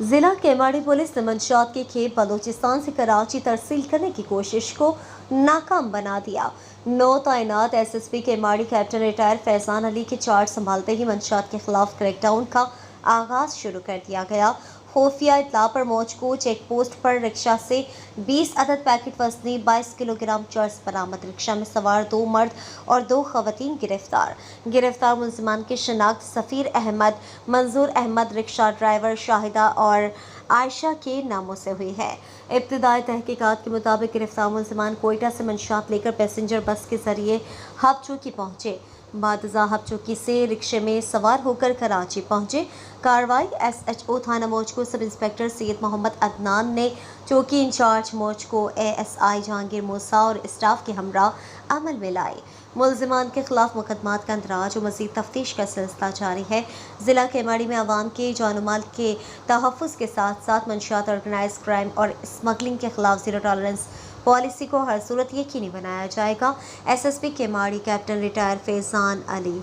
ضلع کیماڑی پولیس نے منشیات کے کھیپ بلوچستان سے کراچی ترسیل کرنے کی کوشش کو ناکام بنا دیا۔ نو تعینات S S P Keamari captain retired Faizan Ali کے چارج سنبھالتے ہی منشیات کے خلاف کریک ڈاؤن کا آغاز شروع کر دیا گیا۔ خفیہ اطلاع پر موج کو چیک پوسٹ پر رکشہ سے 20 عدد پیکٹ وزنی 22 کلو گرام چرس برآمد۔ رکشہ میں سوار 2 مرد اور 2 خواتین گرفتار ملزمان کی شناخت سفیر احمد، منظور احمد رکشہ ڈرائیور، شاہدہ اور عائشہ کے ناموں سے ہوئی ہے۔ ابتدائی تحقیقات کے مطابق گرفتار ملزمان کوئٹہ سے منشیات لے کر پیسنجر بس کے ذریعے ہب چوکی پہنچے۔ بعد ازاں ہب چوکی سے رکشے میں سوار ہو کر کراچی پہنچے۔ کارروائی ایس ایچ او تھانہ موج کو سب انسپکٹر سید محمد عدنان نے چوکی انچارج موج کو اے ایس آئی جہانگیر موسیٰ اور اسٹاف کے ہمراہ عمل میں لائی۔ ملزمان کے خلاف مقدمات کا اندراج و مزید تفتیش کا سلسلہ جاری ہے۔ ضلع کیماڑی میں عوام کے جان و مال کے تحفظ کے ساتھ ساتھ منشیات، آرگنائز کرائم اور اسمگلنگ کے خلاف زیرو ٹالرنس پالیسی کو ہر صورت یقینی بنایا جائے گا۔ S S P Keamari captain retired Faizan علی۔